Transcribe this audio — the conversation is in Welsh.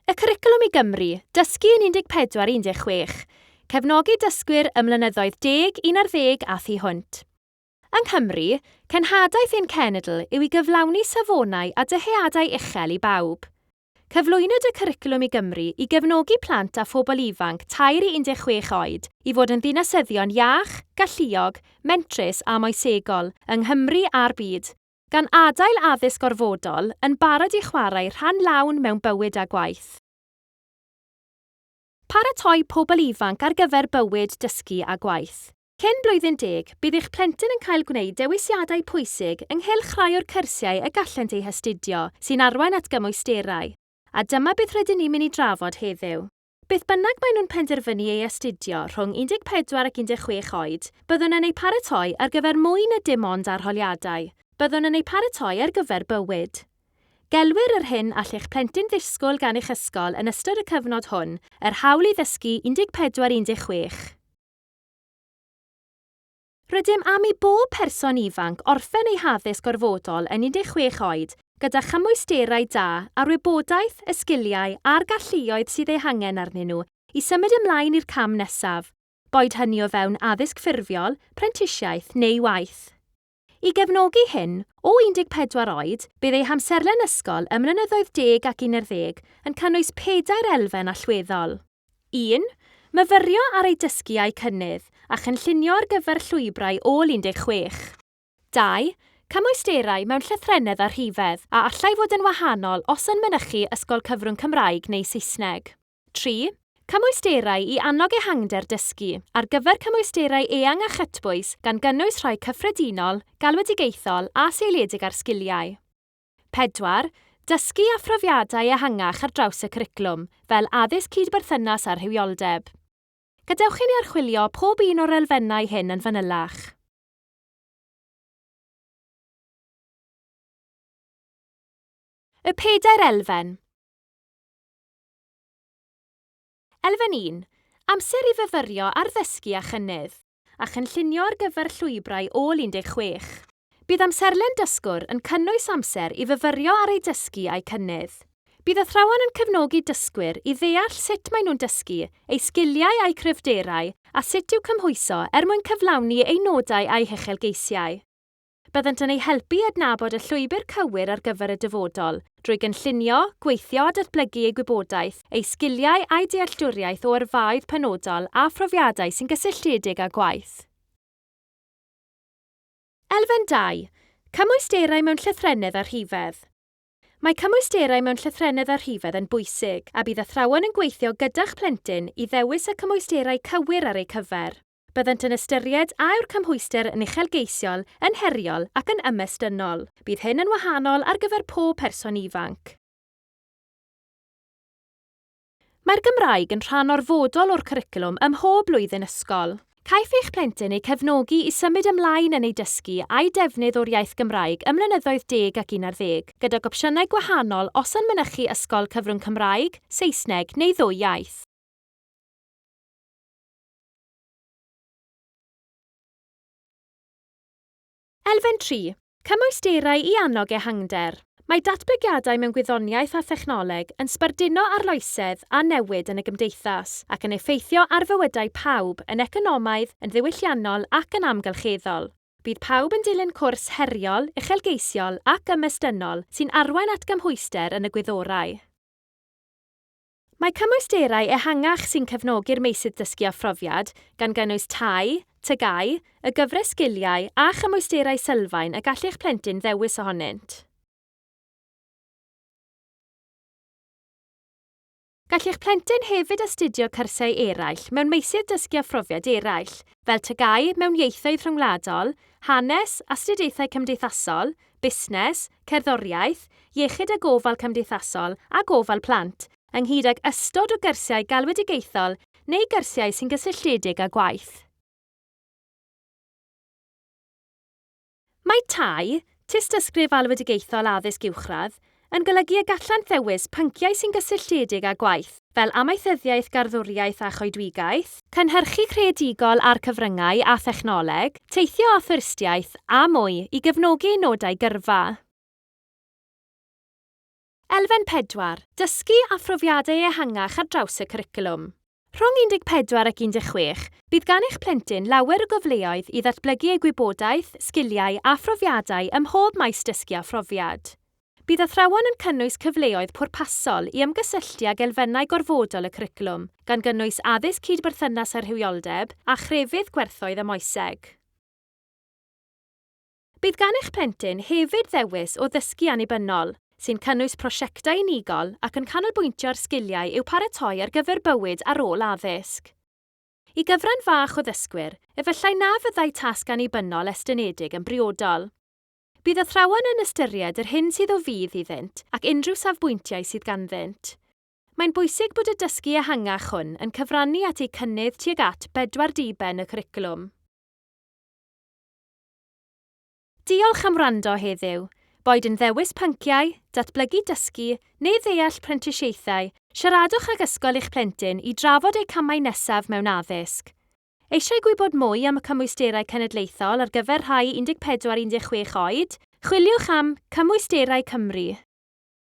Y Cwricwlwm i Gymru, dysgu yn 1416, cefnogi dysgwyr ym mlynyddoedd 10, 11 a thu hwnt. Yng Nghymru, cenhadaeth ein cenedl yw i gyflawni safonau a dyheadau uchel i bawb. Cyflwynwyd y Cwricwlwm i Gymru i gefnogi plant a phobl ifanc 3 i 16 oed i fod yn ddinasyddion iach, galluog, mentrus a moesegol yng Nghymru a'r byd, gan adael addysg orfodol yn barod i chwarae rhan lawn mewn bywyd a gwaith. Paratoi pobl ifanc ar gyfer bywyd, dysgu a gwaith. Cyn blwyddyn 10, bydd eich plentyn yn cael gwneud dewisiadau pwysig ynghylch rhai o'r cyrsiau y gallent eu hastudio sy'n arwain at gymwysterau, a dyma beth rydyn ni'n mynd i drafod heddiw. Beth bynnag maen nhw'n penderfynu ei astudio rhwng 14 ac 16 oed, byddwn yn ei paratoi ar gyfer mwy na dim ond arholiadau. Byddwn yn ei paratoi ar gyfer bywyd. Gelwir yr hyn all eich plentyn ddisgwyl gan eich ysgol yn ystod y cyfnod hwn, yr hawl i ddysgu 1416. Rydym am i bob person ifanc orffen ei haddysg orfodol yn 16 oed gyda chymwysterau da a'r wybodaeth, y sgiliau a'r galluoedd sydd eu hangen arnyn nhw i symud ymlaen i'r cam nesaf, boed hynny o fewn addysg ffurfiol, prentisiaeth neu waith. I gefnogi hyn, o 14 oed, bydd ei hamserlen ysgol ym mlynyddoedd 10 ac 11 yn cynnwys 4 elfen allweddol. 1. Myfyrio ar ei dysgiau cynnydd a chynllunio ar gyfer llwybrau ôl 16. 2. Cymwysterau mewn llythrennedd a rhifedd a allai fod yn wahanol os yn mynychu ysgol cyfrwng Cymraeg neu Saesneg. 3. Cymwysterau i annog ehangder dysgu ar gyfer cymwysterau eang a chytbwys gan gynnwys rhai cyffredinol, galwedigaethol a seiliedig ar sgiliau. 4. Dysgu a phrofiadau ehangach ar draws y cwricwlwm, fel addysg cydberthynas a'r hywioldeb. Gadewch i ni archwilio pob un o'r elfennau hyn yn fanylach. Y 4 elfen. Elfen 1. Amser i fyfyrio ar ddysgu a chynnydd, a chynllunio ar gyfer llwybrau ôl 16. Bydd amserlen dysgwr yn cynnwys amser i fyfyrio ar ei dysgu a'i cynnydd. Bydd athrawon yn cefnogi dysgwyr i ddeall sut maen nhw'n dysgu, eu sgiliau a'i cryfderau, a sut i'w cymhwyso mwyn cyflawni eu nodau a'i hechelgeisiau. Byddant yn ei helpu adnabod y llwybr cywir ar gyfer y dyfodol, drwy gynllunio, gweithio a datblygu ei gwybodaeth, ei sgiliau a'i dealltwriaeth o yrfaoedd penodol a phrofiadau sy'n gysylltiedig â gwaith. Elfen 2. Cymwysterau mewn llythrennedd a rhifedd. Mae cymwysterau mewn llythrennedd a rhifedd yn bwysig, a bydd athrawon yn gweithio gyda'ch plentyn i ddewis y cymwysterau cywir ar ei cyfer. Byddant yn ystyried a yw'r cymhwyster yn uchelgeisiol, yn heriol ac yn ymestynol. Bydd hyn yn wahanol ar gyfer pob person ifanc. Mae'r Gymraeg yn rhan orfodol o'r cwricwlwm ym mhob blwyddyn ysgol. Caiff eich plentyn ei cefnogi i symud ymlaen yn ei dysgu a'i defnydd o'r iaith Gymraeg ym mlynyddoedd 10 ac 11, gydag opsiynau gwahanol os yn mynychu ysgol cyfrwng Cymraeg, Saesneg neu ddwy iaith. Elfen 3. Cymwysterau i annog ehangder. Mae datblygiadau mewn gwyddoniaeth a thechnoleg yn sbarduno arloesedd a newid yn y gymdeithas ac yn effeithio ar fywydau pawb yn economaidd, yn ddiwylliannol ac yn amgylcheddol. Bydd pawb yn dilyn cwrs heriol, uchelgeisiol ac ymestynol sy'n arwain at gymhwyster yn y gwyddorau. Mae cymwysterau ehangach sy'n cefnogi'r meysydd dysgu a phrofiad gan gynnwys tai, tygau, y gyfres sgiliau a chymwysterau sylfaen y gall eich plentyn ddewis ohonynt. Gall eich plentyn hefyd astudio cyrsiau eraill mewn meysydd dysgu a phrofiad eraill, fel tygau mewn ieithoedd rhyngwladol, hanes, astudiaethau cymdeithasol, busnes, cerddoriaeth, iechyd a gofal cymdeithasol a gofal plant, ynghyd ag ystod o gyrsiau galwedigaethol neu gyrsiau sy'n gysylltiedig â gwaith. Mae tai, tystysgrif alwedigaethol addysg uwchradd, yn golygu y gallant ddewis pynciau sy'n gysylltiedig â gwaith, fel amaethyddiaeth garddwriaeth a choedwigaeth, cynhyrchu creadigol ar cyfryngau a thechnoleg, teithio a thwristiaeth a mwy i gefnogi nodau gyrfa. Elfen 4. Dysgu a phrofiadau ehangach ar draws y cwricwlwm. Rhwng 14 ac 16, bydd gan eich plentyn lawer o gyfleoedd i ddatblygu eu gwybodaeth, sgiliau a phrofiadau ym mhob maes dysgu a phrofiad. Bydd athrawon yn cynnwys cyfleoedd pwrpasol i ymgysylltu ag elfennau gorfodol y cwricwlwm, gan gynnwys addysg cydberthynas a rhywioldeb a chrefydd gwerthoedd ymwyseg. Bydd gan eich plentyn hefyd ddewis o ddysgu annibynnol, sy'n cynnwys prosiectau unigol ac yn canolbwyntio ar sgiliau i'w paratoi ar gyfer bywyd ar ôl addysg. I gyfran fach o ddysgwyr, efallai na fyddai tasg annibynnol estynedig yn briodol. Bydd athrawon yn ystyried yr hyn sydd o fydd iddynt ac unrhyw safbwyntiau sydd ganddynt. Mae'n bwysig bod y dysgu ehangach hwn yn cyfrannu at ei cynnydd tuag at 4 diben y cwricwlwm. Diolch am wrando heddiw. Boed yn ddewis pynciau, datblygu dysgu neu ddeall prentisiaethau, siaradwch ag ysgol eich plentyn i drafod eu camau nesaf mewn addysg. Eisiau gwybod mwy am y cymwysterau cenedlaethol ar gyfer rhai 14-16 oed? Chwiliwch am Cymwysterau Cymru.